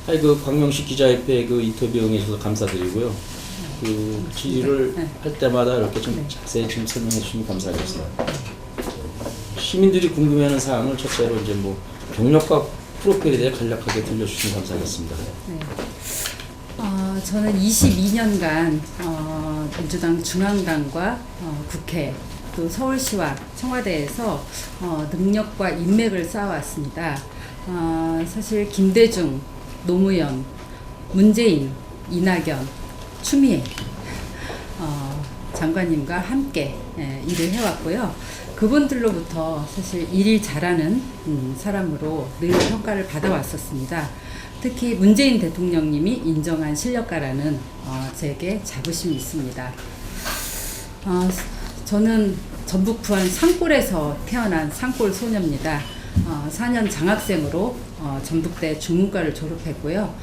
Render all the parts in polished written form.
아니 그 광명시 기자협회 그 인터뷰 응해주셔서 감사드리고요. 그 질의를 할 때마다 이렇게 좀 자세히 좀 설명해 주시면 감사하겠습니다. 시민들이 궁금해하는 사항을 첫째로 이제 뭐 경력과 프로필에 대해 간략하게 들려주시면 감사하겠습니다. 네. 저는 22년간 민주당 중앙당과 국회 또 서울시와 청와대에서 능력과 인맥을 쌓아왔습니다. 사실 김대중, 노무현, 문재인, 이낙연, 추미애 장관님과 함께 일을 해왔고요. 그분들로부터 사실 일 잘하는 사람으로 늘 평가를 받아왔었습니다. 특히 문재인 대통령님이 인정한 실력가라는 제게 자부심이 있습니다. 저는 전북 부안 산골에서 태어난 산골 소녀입니다. 4년 장학생으로 전북대 중문과를 졸업했고요.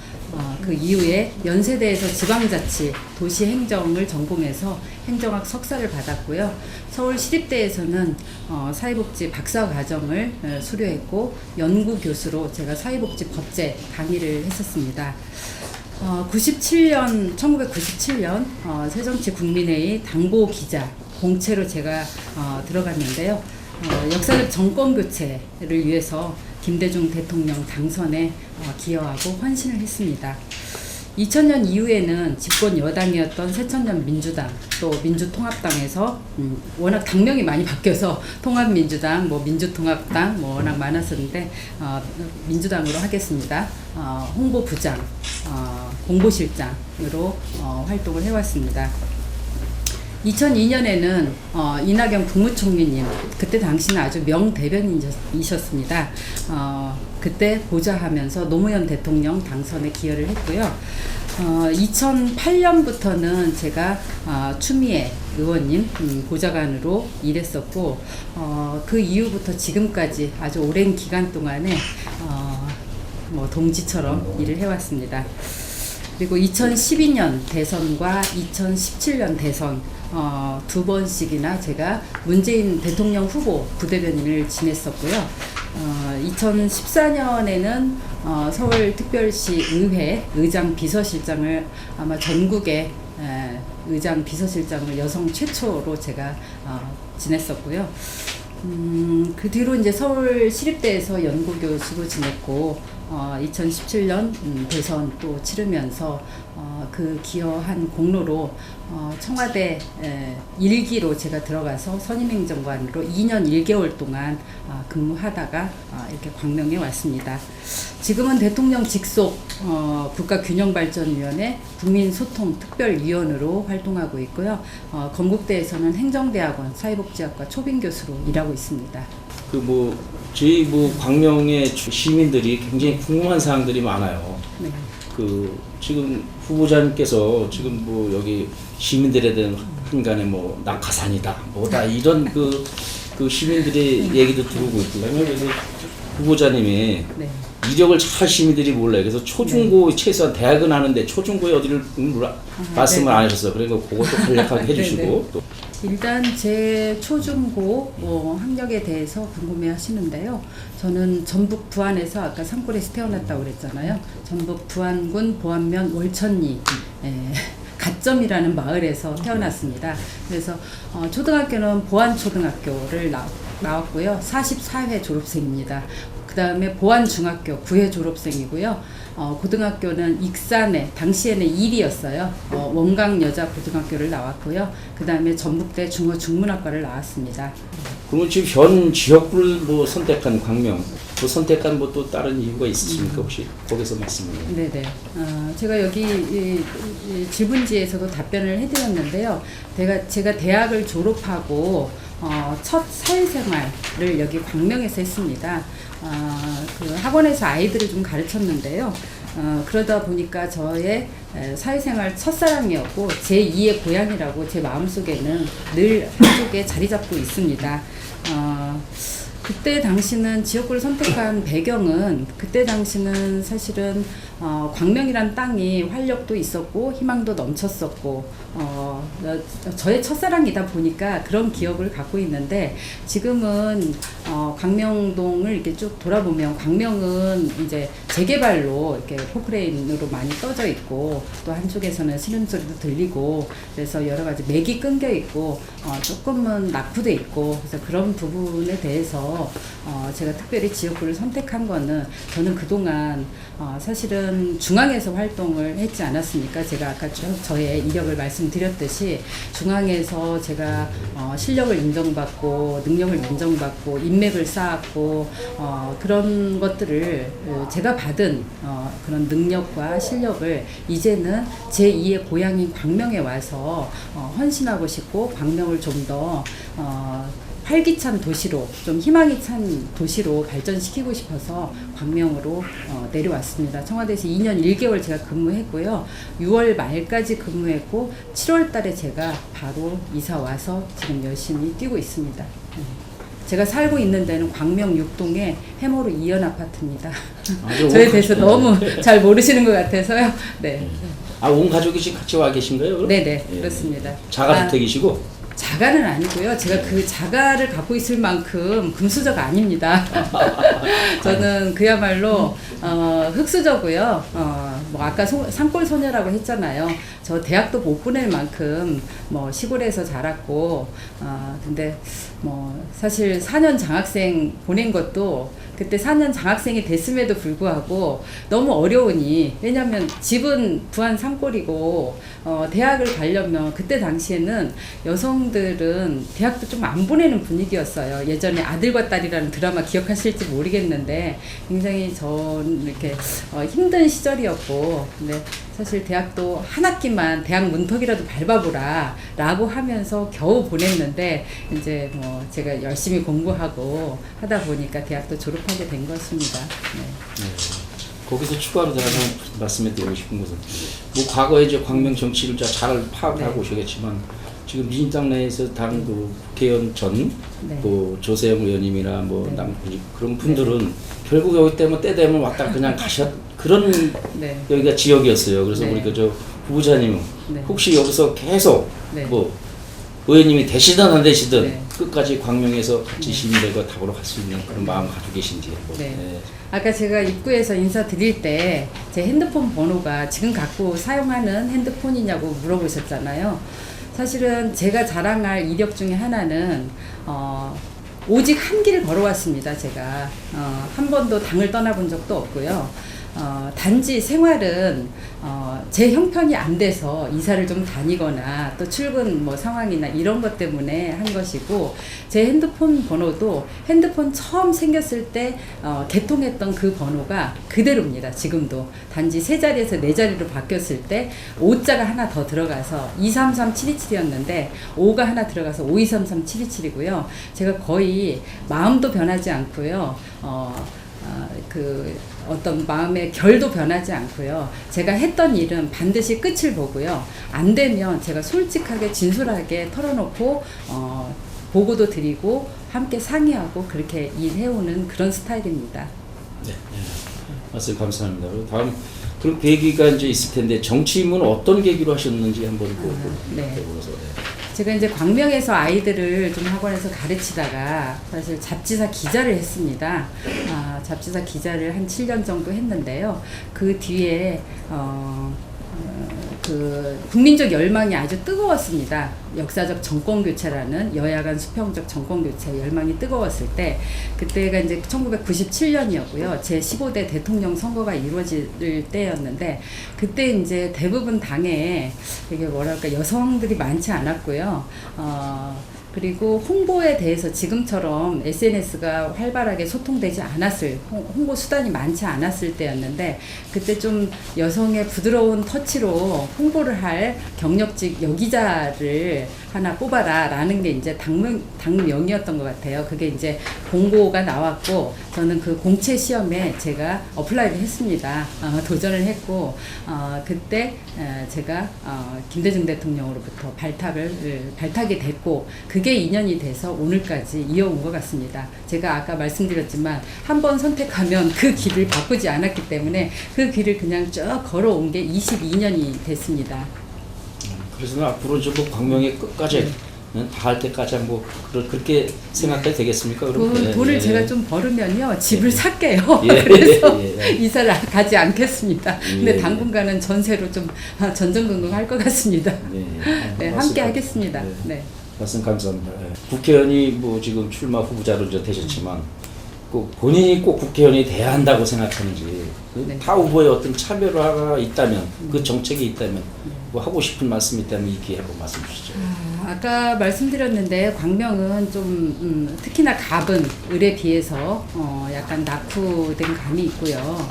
그 이후에 연세대에서 지방자치 도시행정을 전공해서 행정학 석사를 받았고요. 서울시립대에서는 사회복지 박사과정을 수료했고 연구교수로 제가 사회복지 법제 강의를 했었습니다. 1997년 새정치국민회의 당보기자 공채로 제가 들어갔는데요. 역사적 정권교체를 위해서 김대중 대통령 당선에 기여하고 헌신을 했습니다. 2000년 이후에는 집권 여당이었던 새천년 민주당 또 민주통합당에서 워낙 당명이 많이 바뀌어서 통합민주당, 뭐 민주통합당 뭐 워낙 많았었는데 민주당으로 하겠습니다. 홍보부장, 공보실장으로 활동을 해왔습니다. 2002년에는 이낙연 국무총리님, 그때 당시는 아주 명대변인이셨습니다. 그때 보좌하면서 노무현 대통령 당선에 기여를 했고요. 2008년부터는 제가 추미애 의원님 보좌관으로 일했었고 그 이후부터 지금까지 아주 오랜 기간 동안에 뭐 동지처럼 일을 해왔습니다. 그리고 2012년 대선과 2017년 대선 두 번씩이나 제가 문재인 대통령 후보 부대변인을 지냈었고요. 2014년에는 서울특별시 의회 의장 비서실장을 아마 전국의 의장 비서실장을 여성 최초로 제가 지냈었고요. 그 뒤로 이제 서울시립대에서 연구교수로 지냈고 2017년 대선 또 치르면서 그 기여한 공로로 청와대 1기로 제가 들어가서 선임행정관으로 2년 1개월 동안 근무하다가 이렇게 광명에 왔습니다. 지금은 대통령 직속 국가균형발전위원회 국민소통특별위원으로 활동하고 있고요. 건국대에서는 행정대학원 사회복지학과 초빙교수로 일하고 있습니다. 저희 광명의 시민들이 굉장히 궁금한 사항들이 많아요. 네. 지금 후보자님께서 지금 여기 시민들에 대한 한간에 낙하산이다, 뭐다 이런 그 시민들의 얘기도 들어오고 있고요. 그래서 후보자님이 네. 이력을 잘 시민들이 몰라요. 그래서 초중고 최소한 대학은 아는데 초중고에 어디를 말씀을 안 하셨어요. 그러니까 그것도 간략하게 해주시고 또. 일단 제 초중고 학력에 대해서 궁금해 하시는데요. 저는 전북 부안에서 아까 산골에서 태어났다고 그랬잖아요. 전북 부안군 보안면 월천리 갓점이라는 마을에서 태어났습니다. 그래서 초등학교는 보안초등학교를 나왔고요. 44회 졸업생입니다. 그 다음에 보안중학교 9회 졸업생이고요. 고등학교는 익산에 당시에는 1위였어요. 원광여자고등학교를 나왔고요. 그 다음에 전북대 중어중문학과를 나왔습니다. 그러면 지금 현 지역구를 선택한 광명, 선택한 또 다른 이유가 있으십니까? 혹시 거기서 말씀을? 네네. 제가 여기 질문지에서도 답변을 해드렸는데요. 제가 대학을 졸업하고 첫 사회생활을 여기 광명에서 했습니다. 그 학원에서 아이들을 좀 가르쳤는데요. 그러다 보니까 저의 사회생활 첫사랑이었고 제2의 고향이라고 제 마음속에는 늘 한쪽에 자리 잡고 있습니다. 그때 당시는 지역구를 선택한 배경은 그때 당시는 사실은 광명이란 땅이 활력도 있었고 희망도 넘쳤었고 저의 첫사랑이다 보니까 그런 기억을 갖고 있는데 지금은 광명동을 이렇게 쭉 돌아보면 광명은 이제 재개발로 이렇게 포크레인으로 많이 떠져 있고 또 한쪽에서는 신음소리도 들리고 그래서 여러 가지 맥이 끊겨 있고 조금은 낙후돼 있고 그래서 그런 부분에 대해서 제가 특별히 지역구를 선택한 거는 저는 그동안 사실은 중앙에서 활동을 했지 않았습니까? 제가 아까 저의 이력을 말씀드렸듯이 중앙에서 제가 실력을 인정받고 능력을 인정받고 인맥을 쌓았고 그런 것들을 제가 받은 그런 능력과 실력을 이제는 제2의 고향인 광명에 와서 헌신하고 싶고 광명을 좀 더 활기찬 도시로 좀 희망이 찬 도시로 발전시키고 싶어서 광명으로 내려왔습니다. 청와대에서 2년 1개월 제가 근무했고요. 6월 말까지 근무했고 7월 달에 제가 바로 이사 와서 지금 열심히 뛰고 있습니다. 제가 살고 있는 데는 광명 6동의 해모로 2연 아파트입니다. 저에 대해서 너무 잘 모르시는 것 같아서요. 네. 온 가족이 지금 같이 와 계신가요? 그럼? 네네, 그렇습니다. 자가주택이시고? 자가는 아니고요. 제가 그 자가를 갖고 있을 만큼 금수저가 아닙니다. 저는 그야말로 흙수저고요. 뭐 아까 산골 소녀라고 했잖아요. 저 대학도 못 보낼 만큼 뭐 시골에서 자랐고 근데 뭐 사실 4년 장학생 보낸 것도 그때 4년 장학생이 됐음에도 불구하고 너무 어려우니 왜냐면 집은 부안 산골이고 대학을 가려면 그때 당시에는 여성들은 대학도 좀 안 보내는 분위기였어요. 예전에 아들과 딸이라는 드라마 기억하실지 모르겠는데 굉장히 전 이렇게 힘든 시절이었고 근데 사실 대학도 한 학기만 대학 문턱이라도 밟아보라 라고 하면서 겨우 보냈는데 이제 뭐 제가 열심히 공부하고 하다 보니까 대학도 졸업하게 된 것입니다. 네. 거기서 추가로 제가 말씀해 드리고 싶은 것은 뭐 과거에 이제 광명 정치를 잘 파악하고 오시겠지만 지금 민주당 내에서 당 그 국회의원 전 또 조세영 의원님이나 뭐 남편이 그런 분들은 결국 여기 때문에 때 되면 왔다 그냥 가셨 그런 여기가 지역이었어요. 그래서 우리 저 부부장님은 혹시 여기서 계속 뭐 의원님이 되시든 안 되시든 끝까지 광명에서 같이 시민들과 답으로 갈 수 있는 그런 마음 가지고 계신지. 뭐. 아까 제가 입구에서 인사드릴 때 제 핸드폰 번호가 지금 갖고 사용하는 핸드폰이냐고 물어보셨잖아요. 사실은 제가 자랑할 이력 중에 하나는 오직 한 길을 걸어왔습니다. 제가 한 번도 당을 떠나본 적도 없고요. 단지 생활은 제 형편이 안 돼서 이사를 좀 다니거나 또 출근 뭐 상황이나 이런 것 때문에 한 것이고 제 핸드폰 번호도 핸드폰 처음 생겼을 때 개통했던 그 번호가 그대로입니다. 지금도 단지 세 자리에서 네 자리로 바뀌었을 때 5자가 하나 더 들어가서 233727이었는데 5가 하나 들어가서 5233727이고요. 제가 거의 마음도 변하지 않고요. 그 어떤 마음의 결도 변하지 않고요. 제가 했던 일은 반드시 끝을 보고요. 안 되면 제가 솔직하게 진솔하게 털어놓고 보고도 드리고 함께 상의하고 그렇게 일해오는 그런 스타일입니다. 네, 말씀 감사합니다. 다음 그럼 계기가 이제 있을 텐데 정치인은 어떤 계기로 하셨는지 한번 해보면서. 제가 이제 광명에서 아이들을 좀 학원에서 가르치다가 사실 잡지사 기자를 했습니다. 잡지사 기자를 한 7년 정도 했는데요. 그 뒤에 그 국민적 열망이 아주 뜨거웠습니다. 역사적 정권교체라는 여야 간 수평적 정권교체 열망이 뜨거웠을 때 그때가 이제 1997년이었고요. 제15대 대통령 선거가 이루어질 때였는데 그때 이제 대부분 당에 이게 뭐랄까 여성들이 많지 않았고요. 그리고 홍보에 대해서 지금처럼 SNS가 활발하게 소통되지 않았을 홍보 수단이 많지 않았을 때였는데 그때 좀 여성의 부드러운 터치로 홍보를 할 경력직 여기자를 하나 뽑아라라는 게 이제 당명이었던 것 같아요. 그게 이제 공고가 나왔고 저는 그 공채 시험에 제가 어플라이를 했습니다. 도전을 했고 그때 제가 김대중 대통령으로부터 발탁이 됐고 그게 인연이 돼서 오늘까지 이어온 것 같습니다. 제가 아까 말씀드렸지만 한 번 선택하면 그 길을 바꾸지 않았기 때문에 그 길을 그냥 쭉 걸어온 게 22년이 됐습니다. 그래서 앞으로 뭐 광명의 끝까지 다 할 때까지 뭐 그렇게 생각해도 되겠습니까? 그럼 돈을 제가 좀 벌으면요 집을 살게요. 예. 그래서 예. 이사를 가지 않겠습니다. 근데 예. 당분간은 전세로 좀 전전긍긍할 것 같습니다. 네, 함께 하겠습니다. 네. 말씀 감사합니다. 국회의원이 뭐 지금 출마 후보자로 이제 되셨지만 본인이 꼭 국회의원이 돼야 한다고 생각하는지 네. 타 후보의 어떤 차별화가 있다면 그 정책이 있다면 뭐 하고 싶은 말씀이 있다면 이 기회에 한번 말씀 주시죠. 아까 말씀드렸는데 광명은 좀 특히나 갑은 을에 비해서 약간 낙후된 감이 있고요.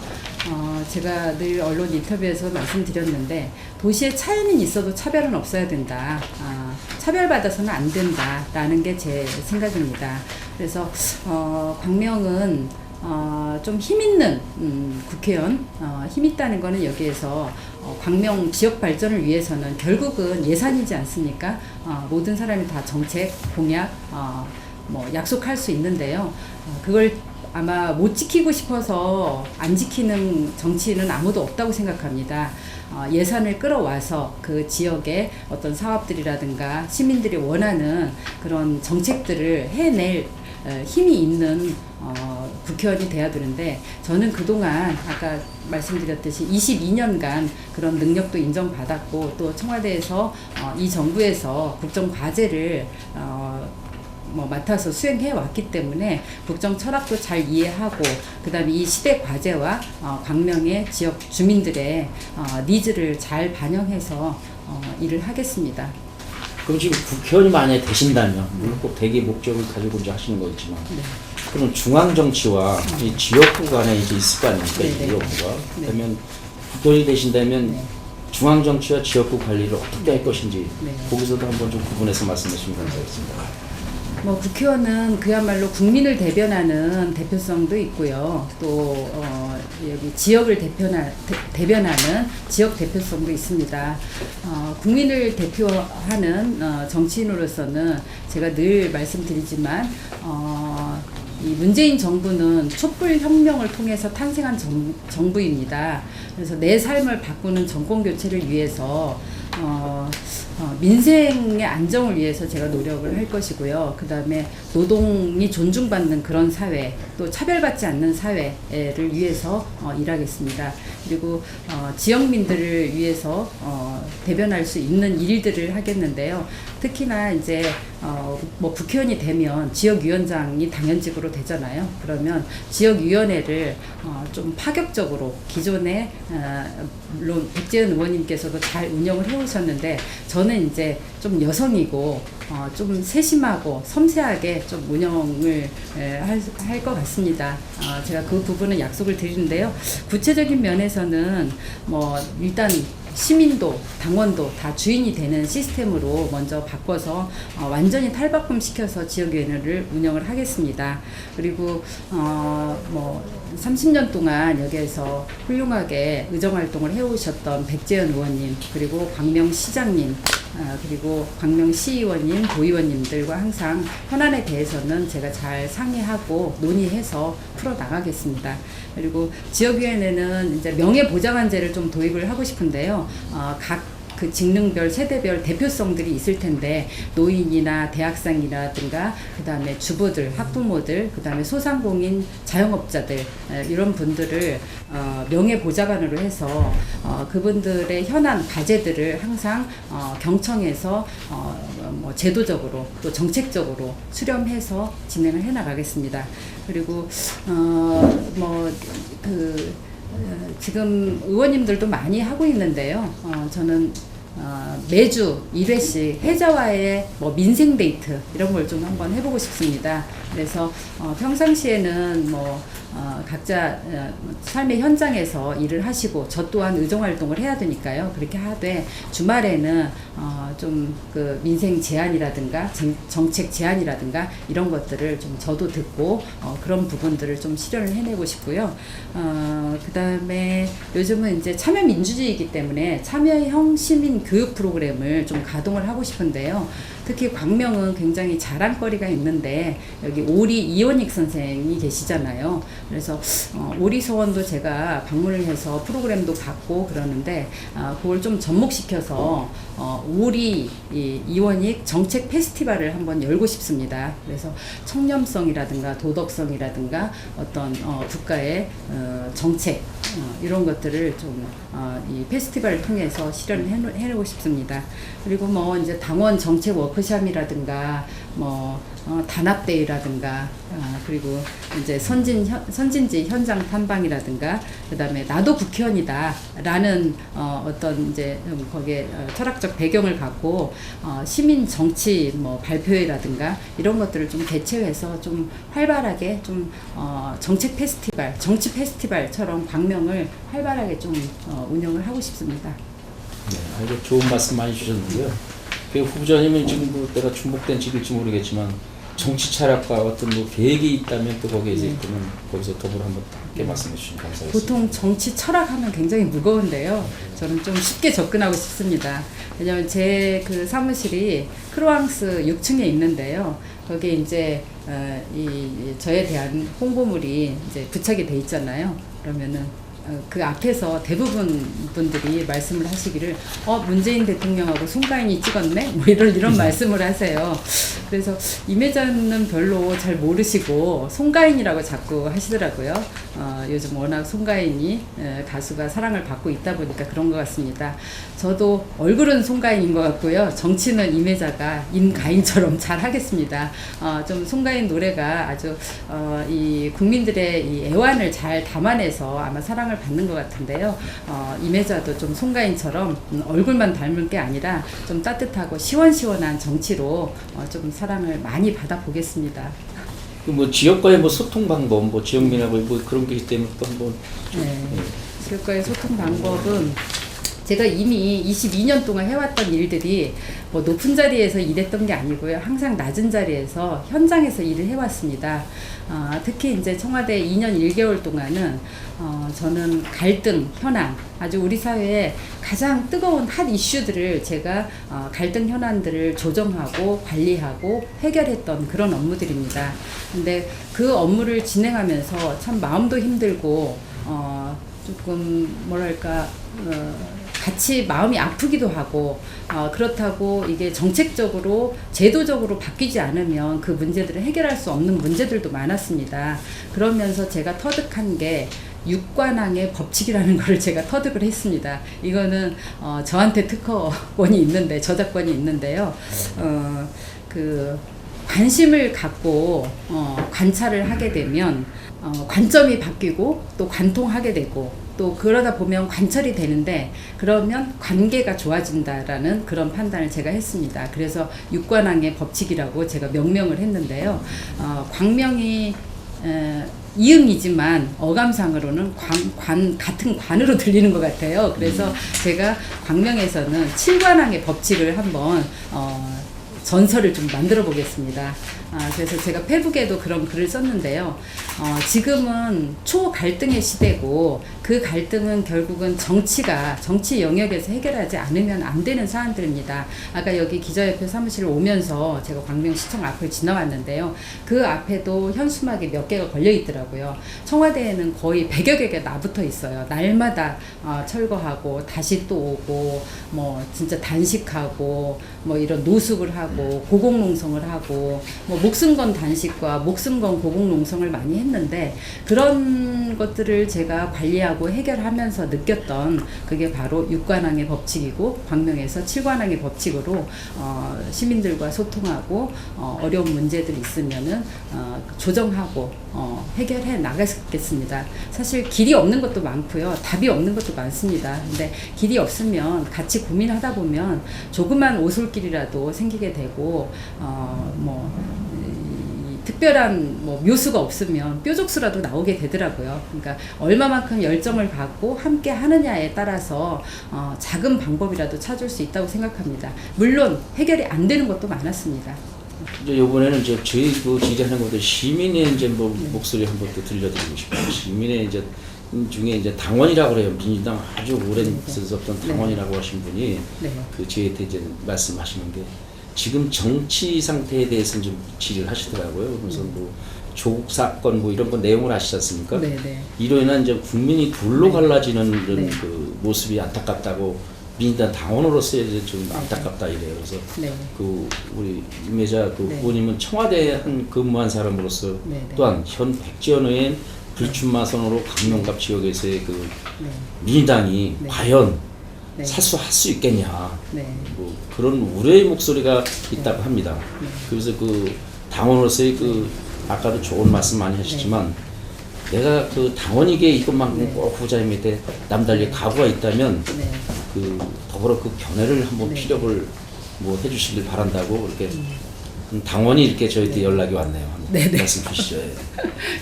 제가 늘 언론 인터뷰에서 말씀드렸는데 도시에 차이는 있어도 차별은 없어야 된다. 차별받아서는 안 된다라는 게 제 생각입니다. 그래서 광명은 좀 힘있는 국회의원, 힘있다는 거는 여기에서 광명 지역 발전을 위해서는 결국은 예산이지 않습니까? 모든 사람이 다 정책, 공약, 뭐 약속할 수 있는데요. 그걸 아마 못 지키고 싶어서 안 지키는 정치인은 아무도 없다고 생각합니다. 예산을 끌어와서 그 지역의 어떤 사업들이라든가 시민들이 원하는 그런 정책들을 해낼 힘이 있는 국회의원이 돼야 되는데 저는 그동안 아까 말씀드렸듯이 22년간 그런 능력도 인정받았고 또 청와대에서 이 정부에서 국정과제를 맡아서 수행해 왔기 때문에 국정 철학도 잘 이해하고 그다음에 이 시대 과제와 광명의 지역 주민들의 니즈를 잘 반영해서 일을 하겠습니다. 그럼 지금 국회의원이 만약에 되신다면 물론 꼭 대개 목적을 가지고 이제 하시는 거겠지만 그럼 중앙 정치와 이 지역구 간에 이제 있을 거 아닙니까? 이 지역구가. 그러면 국회의원이 되신다면 중앙 정치와 지역구 관리를 어떻게 할 것인지 거기서도 한번 좀 구분해서 말씀해 주시면 감사하겠습니다. 국회의원은 그야말로 국민을 대변하는 대표성도 있고요. 또 여기 지역을 대변하는 지역 대표성도 있습니다. 국민을 대표하는 정치인으로서는 제가 늘 말씀드리지만 이 문재인 정부는 촛불 혁명을 통해서 탄생한 정부입니다. 그래서 내 삶을 바꾸는 정권 교체를 위해서 민생의 안정을 위해서 제가 노력을 할 것이고요. 그 다음에 노동이 존중받는 그런 사회, 또 차별받지 않는 사회를 위해서 일하겠습니다. 그리고 지역민들을 위해서 대변할 수 있는 일들을 하겠는데요. 특히나 이제 국회의원이 되면 지역위원장이 당연직으로 되잖아요. 그러면 지역위원회를 좀 파격적으로 기존에 물론 백재현 의원님께서도 잘 운영을 해오셨는데 저는 이제 좀 여성이고 좀 세심하고 섬세하게 좀 운영을 할 것 같습니다. 제가 그 부분은 약속을 드리는데요. 구체적인 면에서는 일단 시민도 당원도 다 주인이 되는 시스템으로 먼저 바꿔서 완전히 탈바꿈시켜서 지역위원회를 운영을 하겠습니다. 그리고 30년 동안 여기에서 훌륭하게 의정활동을 해오셨던 백재현 의원님 그리고 광명시장님 그리고 광명시의원님, 도의원님들과 항상 현안에 대해서는 제가 잘 상의하고 논의해서 풀어나가겠습니다. 그리고 지역위원회는 이제 명예보장안제를 좀 도입을 하고 싶은데요. 각 그 직능별, 세대별 대표성들이 있을 텐데 노인이나 대학생이라든가 그 다음에 주부들, 학부모들, 그 다음에 소상공인, 자영업자들 이런 분들을 명예보좌관으로 해서 그분들의 현안 과제들을 항상 경청해서 제도적으로 또 정책적으로 수렴해서 진행을 해나가겠습니다. 그리고 지금 의원님들도 많이 하고 있는데요. 저는 매주 1회씩 해자와의 민생 데이트 이런 걸 좀 한번 해보고 싶습니다. 그래서 평상시에는 뭐 각자 삶의 현장에서 일을 하시고 저 또한 의정활동을 해야 되니까요. 그렇게 하되 주말에는 좀 그 민생 제안이라든가 정책 제안이라든가 이런 것들을 좀 저도 듣고 그런 부분들을 좀 실현을 해내고 싶고요. 그 다음에 요즘은 이제 참여민주주의이기 때문에 참여형 시민 교육 프로그램을 좀 가동을 하고 싶은데요. 특히 광명은 굉장히 자랑거리가 있는데 여기 오리 이원익 선생이 계시잖아요. 그래서 오리 소원도 제가 방문을 해서 프로그램도 받고 그러는데 그걸 좀 접목시켜서 오리 이원익 정책 페스티벌을 한번 열고 싶습니다. 그래서 청렴성이라든가 도덕성이라든가 어떤 국가의 정책 이런 것들을 좀 이 페스티벌을 통해서 실현을 해내고 싶습니다. 그리고 뭐 이제 당원 정책 워크숍이라든가 뭐 단합대회라든가 그리고 이제 선진지 현장 탐방이라든가 그다음에 나도 국회의원이다라는 어떤 이제 거기에 철학적 배경을 갖고 시민 정치 뭐 발표회라든가 이런 것들을 좀 개최해서 좀 활발하게 좀 정책 페스티벌, 정치 페스티벌처럼 광명을 활발하게 좀 운영을 하고 싶습니다. 네, 아주 좋은 말씀 많이 주셨는데요. 그 후보자님은 지금 뭐 때가 충복된 지일지 모르겠지만 정치 철학과 어떤 뭐 계획이 있다면 또 거기에 이제 그러면 거기서 더불어 한번 함께 말씀해 주시면 감사하겠습니다. 보통 정치 철학하면 굉장히 무거운데요. 저는 좀 쉽게 접근하고 싶습니다. 왜냐하면 제 그 사무실이 크로앙스 6층에 있는데요. 거기에 이제 저에 대한 홍보물이 이제 부착이 돼 있잖아요. 그러면은 그 앞에서 대부분 분들이 말씀을 하시기를 문재인 대통령하고 송가인이 찍었네? 뭐 이런 말씀을 하세요. 그래서 임혜자는 별로 잘 모르시고 송가인이라고 자꾸 하시더라고요. 요즘 워낙 송가인이 가수가 사랑을 받고 있다 보니까 그런 것 같습니다. 저도 얼굴은 송가인인 것 같고요. 정치는 임혜자가 임가인처럼 잘 하겠습니다. 좀 송가인 노래가 아주 이 국민들의 이 애환을 잘 담아내서 아마 사랑을 받는 것 같은데요. 임혜자도 좀 송가인처럼 얼굴만 닮을 게 아니라 좀 따뜻하고 시원시원한 정치로 좀 사랑을 많이 받아보겠습니다. 뭐 지역과의 뭐 소통 방법, 뭐 지역민하고 뭐 그런 게 있기 때문에 또 한번 네. 지역과의 소통 방법은 제가 이미 22년 동안 해왔던 일들이 뭐 높은 자리에서 일했던 게 아니고요. 항상 낮은 자리에서 현장에서 일을 해왔습니다. 특히 이제 청와대 2년 1개월 동안은 저는 갈등, 현안, 아주 우리 사회에 가장 뜨거운 핫 이슈들을 제가 갈등 현안들을 조정하고 관리하고 해결했던 그런 업무들입니다. 근데 그 업무를 진행하면서 참 마음도 힘들고 조금 뭐랄까 같이 마음이 아프기도 하고 그렇다고 이게 정책적으로 제도적으로 바뀌지 않으면 그 문제들을 해결할 수 없는 문제들도 많았습니다. 그러면서 제가 터득한 게 육관왕의 법칙이라는 걸 제가 터득을 했습니다. 이거는 저한테 특허권이 있는데 저작권이 있는데요. 그 관심을 갖고 관찰을 하게 되면 관점이 바뀌고 또 관통하게 되고 또 그러다 보면 관철이 되는데 그러면 관계가 좋아진다라는 그런 판단을 제가 했습니다. 그래서 육관왕의 법칙이라고 제가 명명을 했는데요. 광명이 이응이지만 어감상으로는 같은 관으로 들리는 것 같아요. 그래서 제가 광명에서는 칠관왕의 법칙을 한번 전설을 좀 만들어 보겠습니다. 그래서 제가 페북에도 그런 글을 썼는데요. 지금은 초갈등의 시대고 그 갈등은 결국은 정치 영역에서 해결하지 않으면 안 되는 사안들입니다. 아까 여기 기자협회 사무실을 오면서 제가 광명시청 앞을 지나왔는데요. 그 앞에도 현수막이 몇 개가 걸려 있더라고요. 청와대에는 거의 100여 개가 나붙어 있어요. 날마다 철거하고 다시 또 오고 뭐 진짜 단식하고 뭐 이런 노숙을 하고 고공농성을 하고 뭐 목숨 건 단식과 목숨 건 고공농성을 많이 했는데 그런 것들을 제가 관리하고 해결하면서 느꼈던 그게 바로 육관왕의 법칙이고 광명에서 칠관왕의 법칙으로 시민들과 소통하고 어려운 문제들 있으면은 조정하고 해결해 나가겠습니다. 사실 길이 없는 것도 많고요. 답이 없는 것도 많습니다. 근데 길이 없으면 같이 고민하다 보면 조그만 오솔길이라도 생기게 되고 특별한 뭐 묘수가 없으면 뾰족수라도 나오게 되더라고요. 그러니까 얼마만큼 열정을 갖고 함께 하느냐에 따라서 작은 방법이라도 찾을 수 있다고 생각합니다. 물론 해결이 안 되는 것도 많았습니다. 이제 이번에는 이제 저희 그 질의하는 것도 시민의 이제 뭐 목소리 한번 또 들려드리고 싶어요. 시민의 이제 중에 이제 당원이라고 그래요. 민주당 아주 오랜 있었던 당원이라고 하신 분이 그 저희한테 이제 말씀하시는 게 지금 정치 상태에 대해서는 좀 질의를 하시더라고요. 그래서 뭐 조국 사건 뭐 이런 거 내용을 아시지 않습니까? 이로 인한 이제 국민이 둘로 갈라지는 이런 그 모습이 안타깝다고 민주당 당원으로서 이제 좀 안타깝다 이래요. 그래서 그 우리 임혜자 그 후보님은 청와대에 근무한 사람으로서 또한 현 백지원 의원 불출마 선언으로 강명갑 지역에서의 그 민주당이 과연 사수할 수 있겠냐 뭐 그런 우려의 목소리가 있다고 합니다. 그래서 그 당원으로서의 그 아까도 좋은 말씀 많이 하셨지만 내가 그 당원이기에 이것만큼 꼭 후보자님한테 남달리 각오가 있다면 그 더불어 그 견해를 한번 피력을 뭐 해주시길 바란다고 이렇게 당원이 이렇게 저희한테 연락이 왔네요. 말씀 주시죠.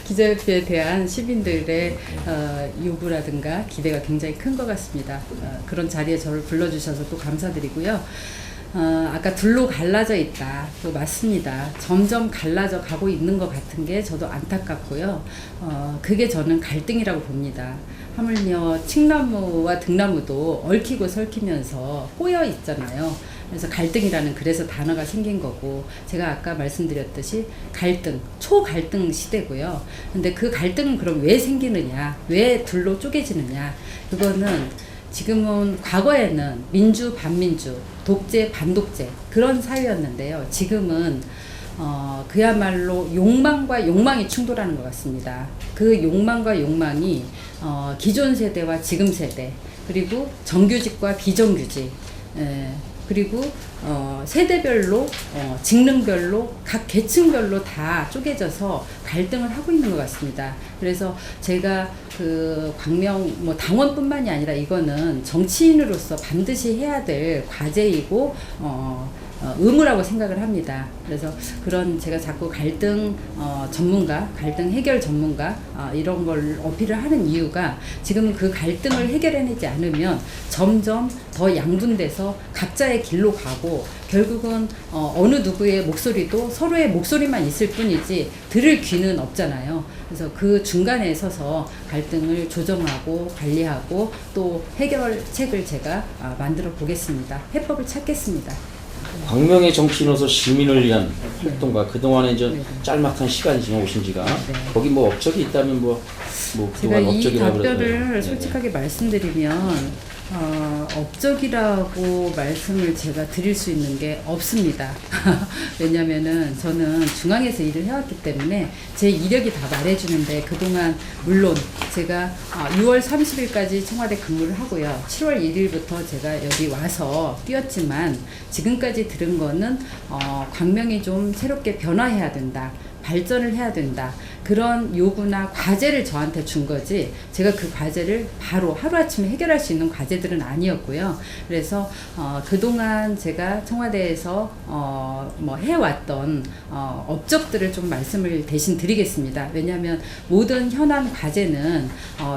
기자협회에 대한 시민들의 요구라든가 기대가 굉장히 큰 것 같습니다. 그런 자리에 저를 불러주셔서 또 감사드리고요. 아까 둘로 갈라져 있다. 또 맞습니다. 점점 갈라져 가고 있는 것 같은 게 저도 안타깝고요. 그게 저는 갈등이라고 봅니다. 하물며 칡나무와 등나무도 얽히고 설키면서 꼬여 있잖아요. 그래서 갈등이라는 그래서 단어가 생긴 거고 제가 아까 말씀드렸듯이 갈등, 초갈등 시대고요. 근데 그 갈등은 그럼 왜 생기느냐? 왜 둘로 쪼개지느냐? 그거는 지금은 과거에는 민주 반민주, 독재 반독재 그런 사회였는데요. 지금은 그야말로 욕망과 욕망이 충돌하는 것 같습니다. 그 욕망과 욕망이 기존 세대와 지금 세대 그리고 정규직과 비정규직 그리고 세대별로 직능별로 각 계층별로 다 쪼개져서 갈등을 하고 있는 것 같습니다. 그래서 제가 그 광명 뭐 당원뿐만이 아니라 이거는 정치인으로서 반드시 해야 될 과제이고 의무라고 생각을 합니다. 그래서 그런 제가 자꾸 갈등 전문가, 갈등 해결 전문가 이런 걸 어필을 하는 이유가 지금 그 갈등을 해결해내지 않으면 점점 더 양분돼서 각자의 길로 가고 결국은 어느 누구의 목소리도 서로의 목소리만 있을 뿐이지 들을 귀는 없잖아요. 그래서 그 중간에 서서 갈등을 조정하고 관리하고 또 해결책을 제가 만들어 보겠습니다. 해법을 찾겠습니다. 광명의 정치인으로서 시민을 위한 활동과 그동안에 이제 짤막한 시간이 지나 오신 지가 거기 뭐 업적이 있다면 뭐 제가 그동안 이 업적이라고 답변을 솔직하게 말씀드리면 업적이라고 말씀을 제가 드릴 수 있는 게 없습니다. 왜냐면은 저는 중앙에서 일을 해왔기 때문에 제 이력이 다 말해주는데 그동안 물론 제가 6월 30일까지 청와대 근무를 하고요. 7월 1일부터 제가 여기 와서 뛰었지만 지금까지 들은 거는 광명이 좀 새롭게 변화해야 된다. 발전을 해야 된다. 그런 요구나 과제를 저한테 준 거지 제가 그 과제를 바로 하루아침에 해결할 수 있는 과제들은 아니었고요. 그래서 그동안 제가 청와대에서 뭐 해왔던 업적들을 좀 말씀을 대신 드리겠습니다. 왜냐하면 모든 현안 과제는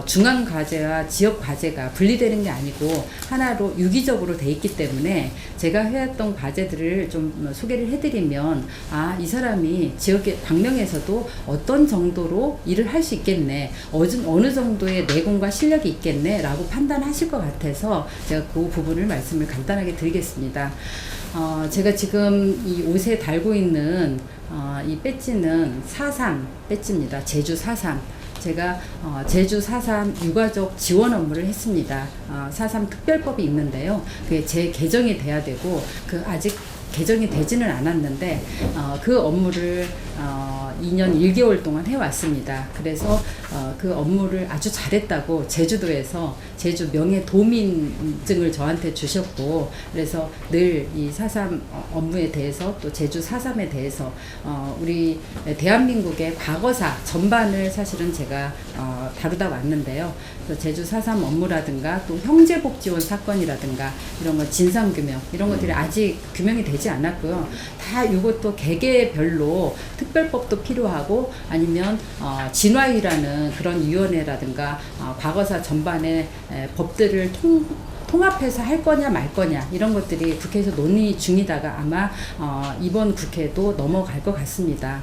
중앙 과제와 지역 과제가 분리되는 게 아니고 하나로 유기적으로 돼 있기 때문에 제가 해왔던 과제들을 좀 소개를 해드리면 이 사람이 지역의 광명에서도 어떤 정도로 일을 할 수 있겠네, 어느 정도의 내공과 실력이 있겠네 라고 판단하실 것 같아서 제가 그 부분을 말씀을 간단하게 드리겠습니다. 제가 지금 이 옷에 달고 있는 이 배지는 4.3 배지입니다. 제주 4.3. 제가 제주 4.3 유가족 지원 업무를 했습니다. 4.3 특별법이 있는데요. 그게 제 개정이 돼야 되고 아직 개정이 되지는 않았는데 그 업무를 2년 1개월 동안 해왔습니다. 그래서 그 업무를 아주 잘했다고 제주도에서 제주 명예도민증을 저한테 주셨고 그래서 늘 이 4.3 업무에 대해서 또 제주 4.3에 대해서 우리 대한민국의 과거사 전반을 사실은 제가 다루다 왔는데요. 그래서 제주 4.3 업무라든가 또 형제복지원 사건이라든가 이런 거 진상규명 이런 것들이 아직 규명이 되지 않았고요. 다 이것도 개개별로 특별법도 필요하고 아니면 진화위라는 그런 위원회라든가 과거사 전반의 법들을 통합해서 할 거냐 말 거냐 이런 것들이 국회에서 논의 중이다가 아마 이번 국회도 넘어갈 것 같습니다.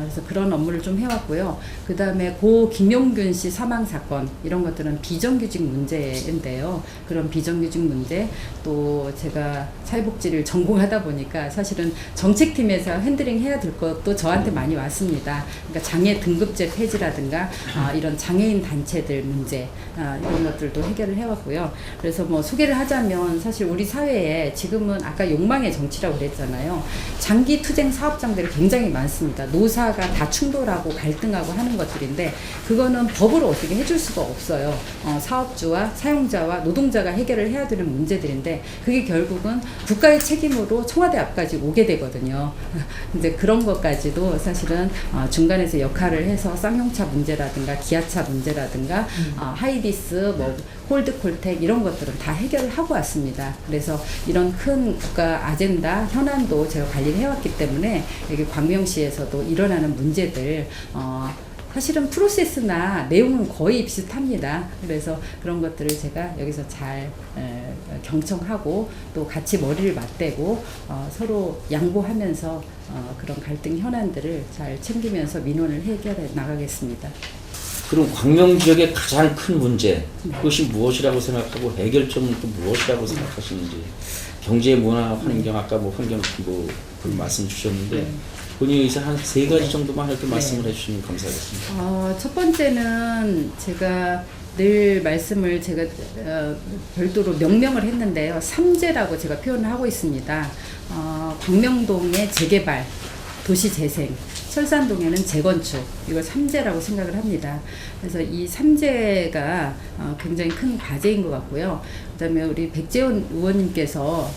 그래서 그런 업무를 좀 해왔고요. 그 다음에 고 김용균 씨 사망 사건 이런 것들은 비정규직 문제인데요. 그런 비정규직 문제 또 제가 사회복지를 전공하다 보니까 사실은 정책팀에서 핸들링 해야 될 것도 저한테 많이 왔습니다. 그러니까 장애 등급제 폐지라든가 이런 장애인 단체들 문제 이런 것들도 해결을 해왔고요. 그래서 뭐 소개를 하자면 사실 우리 사회에 지금은 아까 욕망의 정치라고 그랬잖아요. 장기 투쟁 사업장들이 굉장히 많습니다. 노사가 다 충돌하고 갈등하고 하는 것들인데 그거는 법으로 어떻게 해줄 수가 없어요. 사업주와 사용자와 노동자가 해결을 해야 되는 문제들인데 그게 결국은 국가의 책임으로 청와대 앞까지 오게 되거든요. 근데 그런 것까지도 사실은 중간에서 역할을 해서 쌍용차 문제라든가 기아차 문제라든가 하이디스 뭐 홀드콜텍 이런 것들은 다 해결을 하고 왔습니다. 그래서 이런 큰 국가 아젠다 현안도 제가 관리를 해왔기 때문에 여기 광명시에서도 일어나는 문제들 사실은 프로세스나 내용은 거의 비슷합니다. 그래서 그런 것들을 제가 여기서 잘 경청하고 또 같이 머리를 맞대고 서로 양보하면서 그런 갈등 현안들을 잘 챙기면서 민원을 해결해 나가겠습니다. 그럼 광명 지역의 가장 큰 문제 그것이 무엇이라고 생각하고 해결점은 또 무엇이라고 생각하시는지 경제, 문화, 환경 아까 뭐 환경 그 말씀 주셨는데 본인이 의해서 한 3가지 정도만 이렇게 말씀을 해주시면 감사하겠습니다. 첫 번째는 제가 늘 말씀을 제가 별도로 명명을 했는데요. 3제라고 제가 표현을 하고 있습니다. 광명동의 재개발, 도시재생, 철산동에는 재건축 이걸 3제라고 생각을 합니다. 그래서 이 3제가 굉장히 큰 과제인 것 같고요. 그다음에 우리 백재원 의원님께서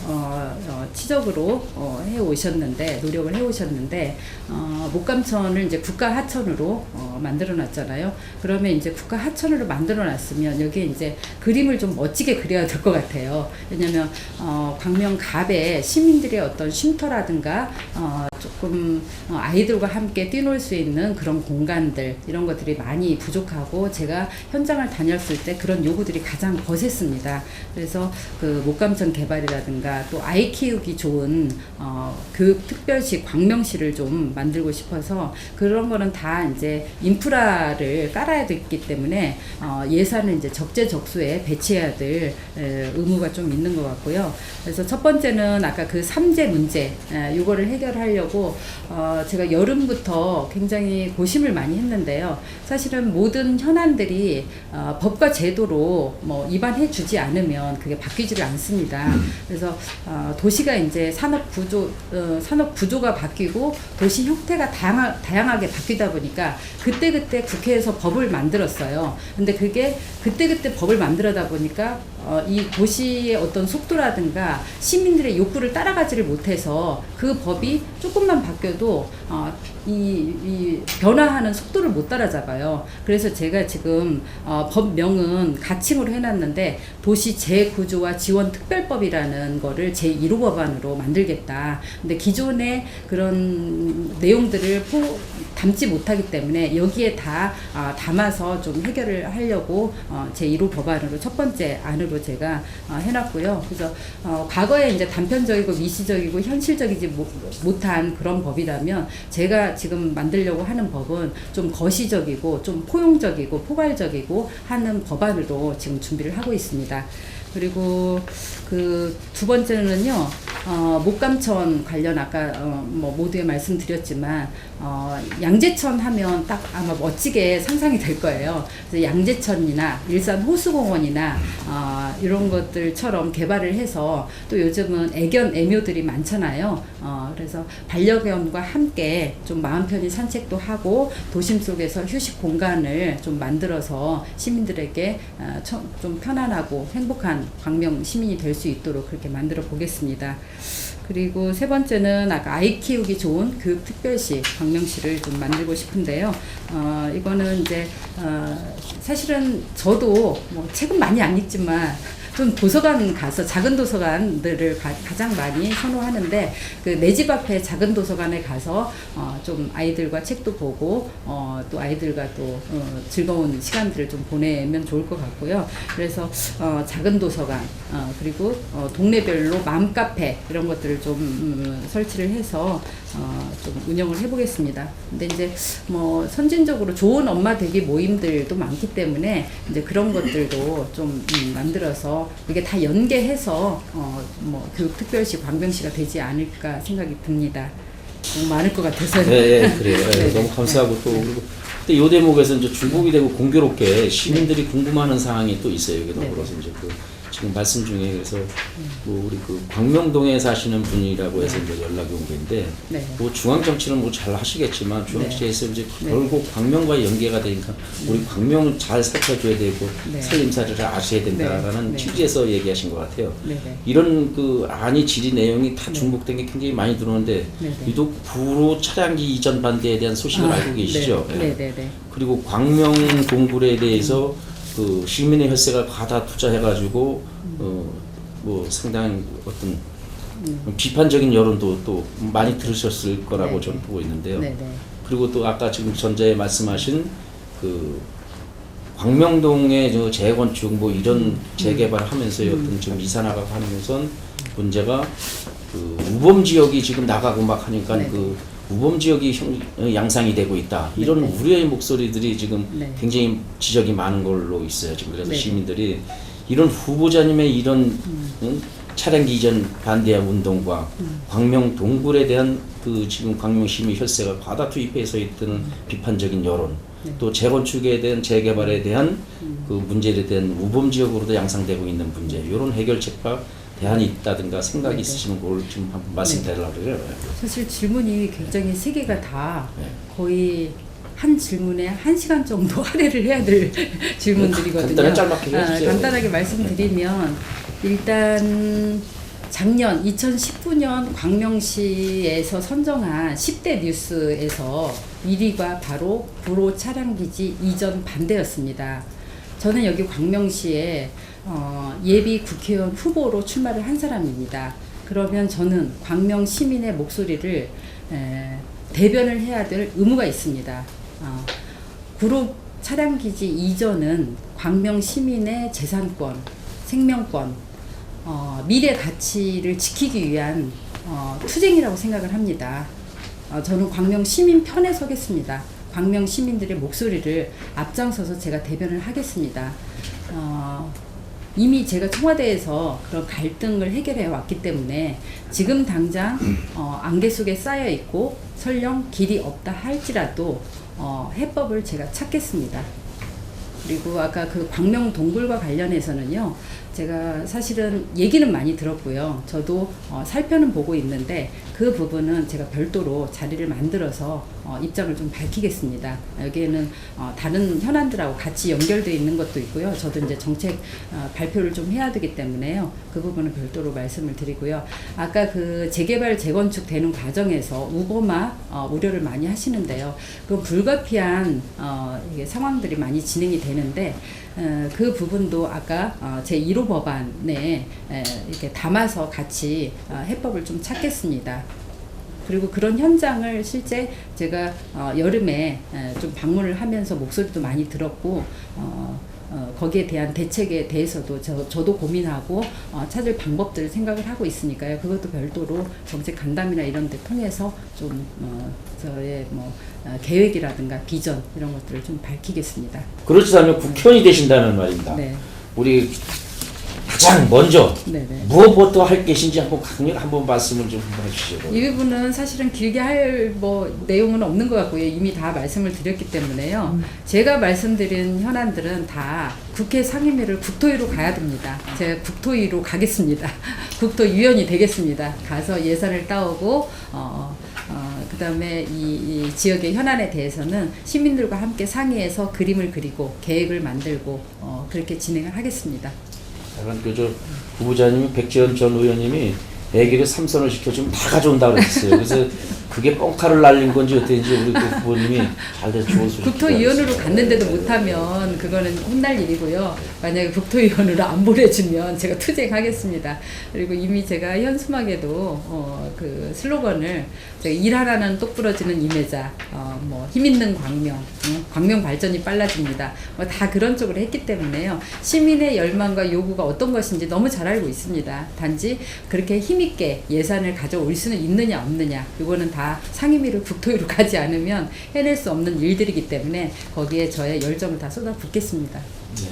치적으로 해오셨는데 노력을 해오셨는데 목감천을 이제 국가 하천으로 만들어놨잖아요. 그러면 이제 국가 하천으로 만들어놨으면 여기에 이제 그림을 좀 멋지게 그려야 될 것 같아요. 왜냐하면 광명 갑에 시민들의 어떤 쉼터라든가 조금 아이들과 함께 뛰놀 수 있는 그런 공간들 이런 것들이 많이 부족하고 제가 현장을 다녔을 때 그런 요구들이 가장 거셌습니다. 그래서 그 목감천 개발이라든가 또 아이 키우기 좋은 교육 특별시 광명시를 좀 만들고 싶어서 그런 거는 다 이제 인프라를 깔아야 되기 때문에 예산을 이제 적재적소에 배치해야 될 의무가 좀 있는 것 같고요. 그래서 첫 번째는 아까 그 3제 문제 요거를 해결하려고 제가 여름부터 굉장히 고심을 많이 했는데요. 사실은 모든 현안들이 법과 제도로 뭐 입안해 주지 않으면 그게 바뀌지를 않습니다. 그래서 도시가 이제 산업 구조가 바뀌고 도시 형태가 다양하게 바뀌다 보니까 그때 국회에서 법을 만들었어요. 근데 그게 그때 법을 만들어다 보니까 이 도시의 어떤 속도라든가 시민들의 욕구를 따라가지를 못해서 그 법이 조금만 바뀌어도 이 변화하는 속도를 못 따라잡아요. 그래서 제가 지금 법명은 가칭으로 해놨는데 도시 재구조와 지원 특별법이라는 거를 제1호 법안으로 만들겠다. 근데 기존의 그런 내용들을 담지 못하기 때문에 여기에 다 담아서 좀 해결을 하려고 제1호 법안으로 첫 번째 안으로 제가 해놨고요. 그래서 과거에 이제 단편적이고 미시적이고 현실적이지 못한 그런 법이라면 제가 지금 만들려고 하는 법은 좀 거시적이고 좀 포용적이고 포괄적이고 하는 법안으로 지금 준비를 하고 있습니다. 그리고 그 두 번째는요, 목감천 관련 아까 뭐 모두에 말씀드렸지만 양재천 하면 딱 아마 멋지게 상상이 될 거예요. 그래서 양재천이나 일산 호수공원이나 이런 것들처럼 개발을 해서 또 요즘은 애견 애묘들이 많잖아요. 그래서 반려견과 함께 좀 마음 편히 산책도 하고 도심 속에서 휴식 공간을 좀 만들어서 시민들에게 좀 편안하고 행복한 광명 시민이 될 수 있도록 그렇게 만들어 보겠습니다. 그리고 세 번째는 아까 아이 키우기 좋은 교육특별시 광명시를 좀 만들고 싶은데요. 이거는 이제 사실은 저도 뭐 책은 많이 안 읽지만 좀 도서관 가서 작은 도서관들을 가장 많이 선호하는데 그 내 집 앞에 작은 도서관에 가서 좀 아이들과 책도 보고 또 아이들과 또 즐거운 시간들을 좀 보내면 좋을 것 같고요. 그래서 작은 도서관 그리고 동네별로 맘카페 이런 것들을 좀 설치를 해서 좀 운영을 해보겠습니다. 근데 이제 뭐 선진적으로 좋은 엄마 되기 모임들도 많기 때문에 이제 그런 것들도 좀 만들어서 이게 다 연계해서 뭐 교육특별시 광명시가 되지 않을까 생각이 듭니다. 너무 많을 것 같아서요. 네, 그래요. 네, 너무 감사하고 또 그리고 근데 이 대목에서 이제 중복이 되고 공교롭게 시민들이 궁금해하는 사항이 또 있어요. 여기 더불어서 이제 그 지금 말씀 중에 그래서 뭐 우리 그 광명동에 사시는 분이라고 해서 이제 연락이 온 건데 뭐 중앙 정치는 뭐 잘 하시겠지만 중앙 정치에서 이제 결국 광명과 연계가 되니까 우리 광명을 잘 살펴줘야 되고 살림살이를 아셔야 된다라는 취지에서 얘기하신 것 같아요. 이런 그 안이 질의 내용이 다 중복된 게 굉장히 많이 들어오는데 유독 구로 차량기 이전 반대에 대한 소식을 알고 계시죠? 그리고 광명 동굴에 대해서 그 시민의 혈세가 과다 투자해가지고 뭐 상당히 어떤 비판적인 여론도 또 많이 들으셨을 거라고 저는 보고 있는데요. 그리고 또 아까 지금 전자에 말씀하신 그 광명동의 저 재건축 뭐 이런 재개발을 하면서 어떤 지금 이사나가고 하면서 문제가 그 우범 지역이 지금 나가고 막 하니까 그 우범 지역이 양상이 되고 있다. 이런 우려의 목소리들이 지금 굉장히 지적이 많은 걸로 있어요. 지금 그래서 시민들이 이런 후보자님의 이런 차량기 이전 반대 운동과 광명 동굴에 대한 그 지금 광명 시민 혈세가 과다 투입해서 있던 비판적인 여론, 또 재건축에 대한 재개발에 대한 그 문제에 대한 우범 지역으로도 양상되고 있는 문제, 이런 해결책과 대안이 있다든가 생각이 있으시면 그걸 좀 한번 말씀드리려고 그래요. 사실 질문이 굉장히 세 개가 다 거의 한 질문에 1시간 정도 할애를 해야 될 질문들이거든요. 간단하게 말씀드리면 일단 작년 2019년 광명시에서 선정한 10대 뉴스에서 1위가 바로 구로 차량기지 이전 반대였습니다. 저는 여기 광명시에 예비 국회의원 후보로 출마를 한 사람입니다. 그러면 저는 광명 시민의 목소리를 대변을 해야 될 의무가 있습니다. 구로 차량기지 이전은 광명 시민의 재산권, 생명권, 미래 가치를 지키기 위한 투쟁이라고 생각을 합니다. 저는 광명 시민 편에 서겠습니다. 광명 시민들의 목소리를 앞장서서 제가 대변을 하겠습니다. 이미 제가 청와대에서 그런 갈등을 해결해 왔기 때문에 지금 당장 안개 속에 쌓여 있고 설령 길이 없다 할지라도 해법을 제가 찾겠습니다. 그리고 아까 그 광명 동굴과 관련해서는요, 제가 사실은 얘기는 많이 들었고요. 저도 살펴는 보고 있는데 그 부분은 제가 별도로 자리를 만들어서 입장을 좀 밝히겠습니다. 여기에는 다른 현안들하고 같이 연결되어 있는 것도 있고요. 저도 이제 정책 발표를 좀 해야 되기 때문에요. 그 부분은 별도로 말씀을 드리고요. 아까 그 재개발 재건축 되는 과정에서 우범화 우려를 많이 하시는데요. 그 불가피한 이게 상황들이 많이 진행이 되는데 그 부분도 아까 제1호 법안에 이렇게 담아서 같이 해법을 좀 찾겠습니다. 그리고 그런 현장을 실제 제가 여름에 좀 방문을 하면서 목소리도 많이 들었고 거기에 대한 대책에 대해서도 저도 고민하고 찾을 방법들을 생각을 하고 있으니까요. 그것도 별도로 정책 간담회나 이런 데 통해서 좀 저의 뭐 계획이라든가 비전 이런 것들을 좀 밝히겠습니다. 그렇다면 국회의원이 되신다는 말입니다. 우리 가장 먼저 무엇부터 할 것인지 한번 말씀을 좀 해주시죠. 이 부분은 사실은 길게 할 뭐 내용은 없는 것 같고요. 이미 다 말씀을 드렸기 때문에요. 제가 말씀드린 현안들은 다 국회 상임위를 국토위로 가야 됩니다. 제가 국토위로 가겠습니다. 국토위원이 되겠습니다. 가서 예산을 따오고 그 다음에 이 지역의 현안에 대해서는 시민들과 함께 상의해서 그림을 그리고 계획을 만들고 그렇게 진행을 하겠습니다. 약간 그저 후보자님이 백지연 전 의원님이 애기를 삼선을 시켜주면 다 가져온다 그랬어요. 그래서 그게 뻥카를 날린 건지 어땠는지 우리 그 부모님이 잘 돼서 좋은 소리. 국토위원으로 갔는데도 못하면 그거는 혼날 일이고요. 만약에 국토위원으로 안 보내주면 제가 투쟁하겠습니다. 그리고 이미 제가 현수막에도 그 슬로건을 제가 일 하나는 똑부러지는 임혜자, 뭐 힘있는 광명, 광명 발전이 빨라집니다. 뭐 다 그런 쪽으로 했기 때문에요. 시민의 열망과 요구가 어떤 것인지 너무 잘 알고 있습니다. 단지 그렇게 힘있게 예산을 가져올 수는 있느냐 없느냐, 이거는 다 상임위로 국토위로 가지 않으면 해낼 수 없는 일들이기 때문에 거기에 저의 열정을 다 쏟아붓겠습니다. 네,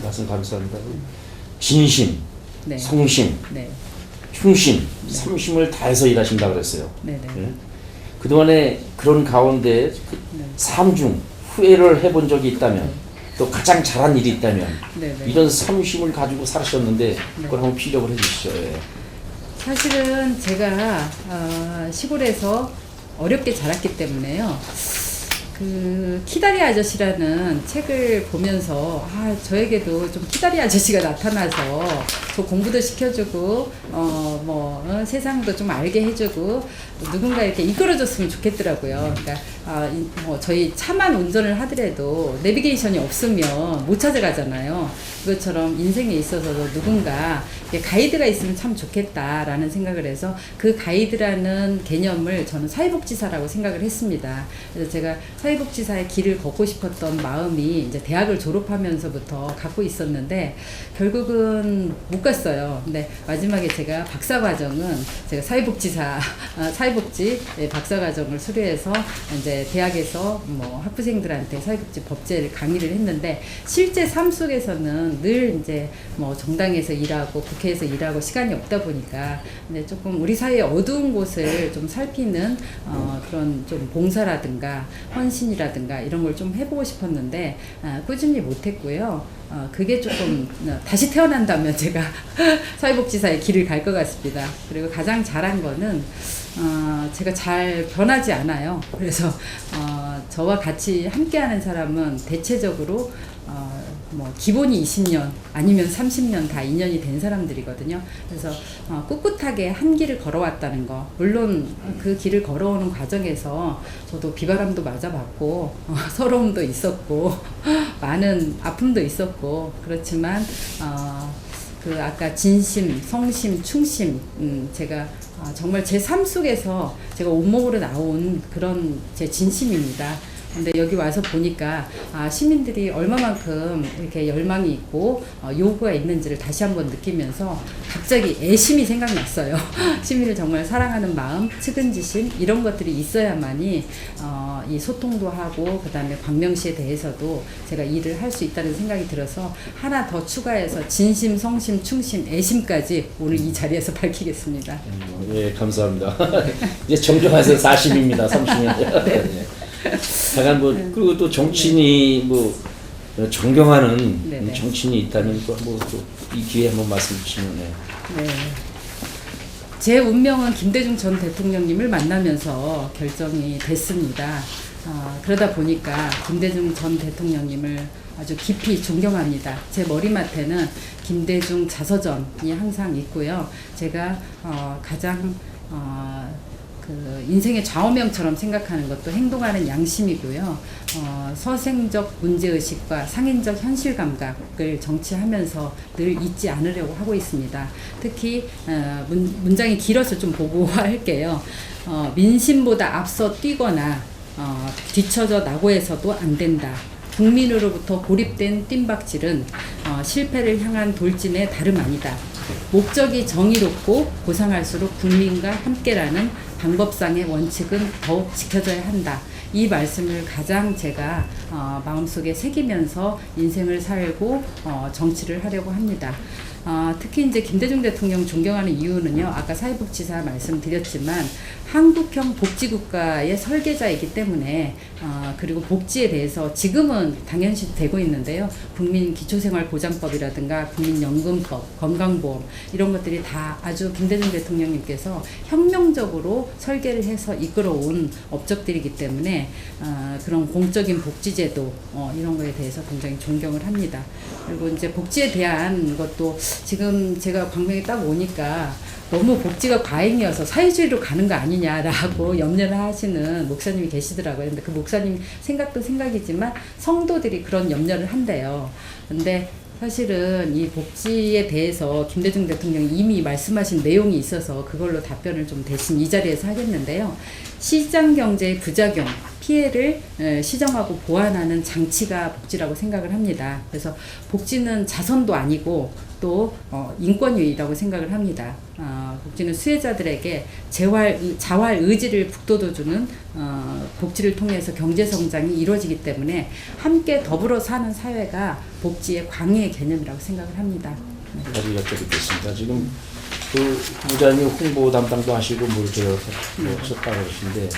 말씀 감사합니다. 진심, 네. 성심, 네. 충심, 삼심을 다해서 일하신다 그랬어요. 네네. 네? 그동안에 그런 가운데 네. 삶 중 후회를 해본 적이 있다면, 또 가장 잘한 일이 있다면, 네네. 이런 삼심을 가지고 살으셨는데 그걸 한번 피력을 해주시죠. 예. 사실은 제가 시골에서 어렵게 자랐기 때문에요. 그 키다리 아저씨라는 책을 보면서 저에게도 좀 키다리 아저씨가 나타나서 저 공부도 시켜주고 세상도 좀 알게 해주고 누군가 이렇게 이끌어줬으면 좋겠더라고요. 그러니까 저희 차만 운전을 하더라도 내비게이션이 없으면 못 찾아가잖아요. 그것처럼 인생에 있어서도 누군가 가이드가 있으면 참 좋겠다라는 생각을 해서 그 가이드라는 개념을 저는 사회복지사라고 생각을 했습니다. 그래서 제가 사회복지사의 길을 걷고 싶었던 마음이 이제 대학을 졸업하면서부터 갖고 있었는데 결국은 못 갔어요. 근데 마지막에 제가 박사과정은 제가 사회복지 박사과정을 수료해서 이제 대학에서 뭐 학부생들한테 사회복지 법제를 강의를 했는데 실제 삶 속에서는 늘 이제 뭐 정당에서 일하고 국회에서 일하고 시간이 없다 보니까 근데 조금 우리 사회의 어두운 곳을 좀 살피는 그런 좀 봉사라든가 헌신이라든가 이런 걸 좀 해보고 싶었는데 꾸준히 못했고요. 그게 조금 다시 태어난다면 제가 사회복지사의 길을 갈 것 같습니다. 그리고 가장 잘한 거는 제가 잘 변하지 않아요. 그래서 저와 같이 함께하는 사람은 대체적으로 뭐 기본이 20년 아니면 30년 다 인연이 된 사람들이거든요. 그래서 꿋꿋하게 한 길을 걸어왔다는 거. 물론 그 길을 걸어오는 과정에서 저도 비바람도 맞아봤고 서러움도 있었고 많은 아픔도 있었고 그렇지만 그 아까 진심, 성심, 충심 제가 정말 제 삶 속에서 제가 온몸으로 나온 그런 제 진심입니다. 근데 여기 와서 보니까 시민들이 얼마만큼 이렇게 열망이 있고 요구가 있는지를 다시 한번 느끼면서 갑자기 애심이 생각났어요. 시민을 정말 사랑하는 마음, 측은지심 이런 것들이 있어야만이 이 소통도 하고 그다음에 광명시에 대해서도 제가 일을 할 수 있다는 생각이 들어서 하나 더 추가해서 진심, 성심, 충심, 애심까지 오늘 이 자리에서 밝히겠습니다. 예, 감사합니다. 이제 정정해서 40입니다. 30년. 네. 잠깐 그리고 또 정치인이 존경하는 네네. 정치인이 있다면 또 이 기회에 한번 말씀 주시면. 네. 제 운명은 김대중 전 대통령님을 만나면서 결정이 됐습니다. 그러다 보니까 김대중 전 대통령님을 아주 깊이 존경합니다. 제 머리맡에는 김대중 자서전이 항상 있고요. 제가 가장 그 인생의 좌우명처럼 생각하는 것도 행동하는 양심이고요. 서생적 문제의식과 상인적 현실 감각을 정치하면서 늘 잊지 않으려고 하고 있습니다. 특히 문장이 길어서 좀 보고할게요. 민심보다 앞서 뛰거나 뒤처져 나고해서도 안 된다. 국민으로부터 고립된 뜀박질은 실패를 향한 돌진의 다름 아니다. 목적이 정의롭고 고상할수록 국민과 함께라는 방법상의 원칙은 더욱 지켜져야 한다. 이 말씀을 가장 제가 마음속에 새기면서 인생을 살고 정치를 하려고 합니다. 특히 이제 김대중 대통령 존경하는 이유는요. 아까 사회복지사 말씀드렸지만 한국형 복지국가의 설계자이기 때문에 그리고 복지에 대해서 지금은 당연시 되고 있는데요. 국민기초생활보장법이라든가 국민연금법, 건강보험 이런 것들이 다 아주 김대중 대통령님께서 혁명적으로 설계를 해서 이끌어온 업적들이기 때문에 그런 공적인 복지제도 이런 거에 대해서 굉장히 존경을 합니다. 그리고 이제 복지에 대한 것도 지금 제가 광명에 딱 오니까 너무 복지가 과잉이어서 사회주의로 가는 거 아니냐라고 염려를 하시는 목사님이 계시더라고요. 근데 그 목사님 생각도 생각이지만 성도들이 그런 염려를 한대요. 근데 사실은 이 복지에 대해서 김대중 대통령이 이미 말씀하신 내용이 있어서 그걸로 답변을 좀 대신 이 자리에서 하겠는데요. 시장 경제의 부작용, 피해를 시정하고 보완하는 장치가 복지라고 생각을 합니다. 그래서 복지는 자선도 아니고 또 인권유의라고 생각을 합니다. 복지는 수혜자들에게 자활 의지를 북돋워주는 복지를 통해서 경제성장이 이루어지기 때문에 함께 더불어 사는 사회가 복지의 광의의 개념이라고 생각을 합니다. 한 가지 여쭤보겠습니다. 지금 그 후보자님 홍보 담당도 하시고 뭘 하셨다고 그러시는데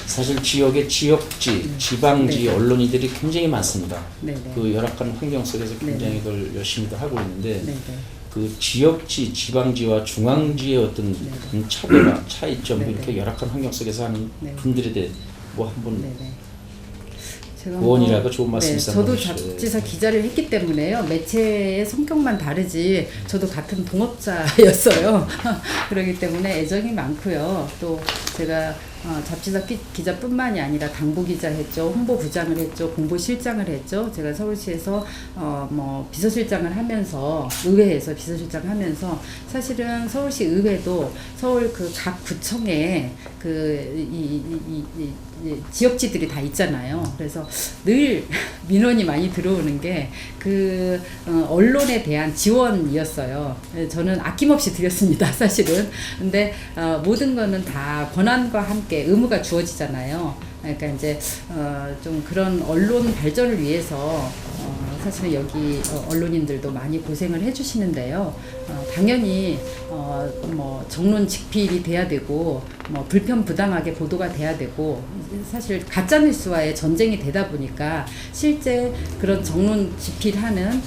사실 지역의 지역지, 지방지 언론인들이 굉장히 많습니다. 네네. 그 열악한 환경 속에서 굉장히 들 열심히도 하고 있는데 네네. 그 지역지, 지방지와 중앙지의 어떤 그런 차별화, 차이점 네네. 이렇게 열악한 환경 속에서 하는 네. 분들에 대해 뭐 한번 네네. 제가 구원이라고 좋은 말씀 네, 있었나요? 저도 잡지사 기자를 했기 때문에요. 매체의 성격만 다르지 저도 같은 동업자였어요. 그렇기 때문에 애정이 많고요. 또 제가 잡지사 기자뿐만이 아니라 당부기자 했죠, 홍보부장을 했죠, 공보실장을 했죠. 제가 서울시에서 뭐 비서실장을 하면서 의회에서 비서실장을 하면서 사실은 서울시 의회도 서울 그 각 구청에 그 지역지들이 다 있잖아요. 그래서 늘 민원이 많이 들어오는 게 그 언론에 대한 지원이었어요. 저는 아낌없이 드렸습니다, 사실은. 근데 모든 거는 다 권한과 함께 의무가 주어지잖아요. 그러니까 이제 좀 그런 언론 발전을 위해서 사실은 여기 언론인들도 많이 고생을 해주시는데요. 당연히 뭐 정론 직필이 돼야 되고 뭐 불편 부당하게 보도가 돼야 되고 사실 가짜 뉴스와의 전쟁이 되다 보니까 실제 그런 정론 집필하는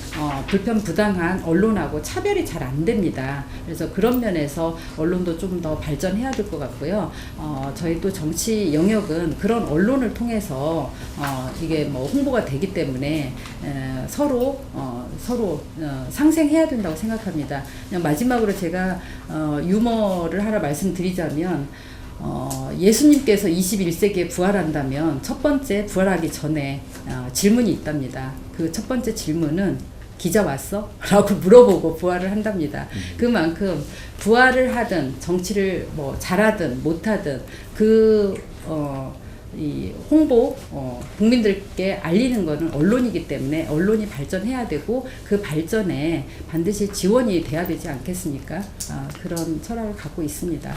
불편 부당한 언론하고 차별이 잘 안 됩니다. 그래서 그런 면에서 언론도 좀 더 발전해야 될 것 같고요. 저희도 정치 영역은 그런 언론을 통해서 이게 뭐 홍보가 되기 때문에 서로 상생해야 된다고 생각합니다. 그냥 마지막으로 제가 유머를 하나 말씀드리자면 예수님께서 21세기에 부활한다면 첫 번째 부활하기 전에 질문이 있답니다. 그 첫 번째 질문은 기자 왔어? 라고 물어보고 부활을 한답니다. 그만큼 부활을 하든 정치를 뭐 잘하든 못하든 이 홍보 국민들께 알리는 것은 언론이기 때문에 언론이 발전해야 되고 그 발전에 반드시 지원이 돼야 되지 않겠습니까? 그런 철학을 갖고 있습니다.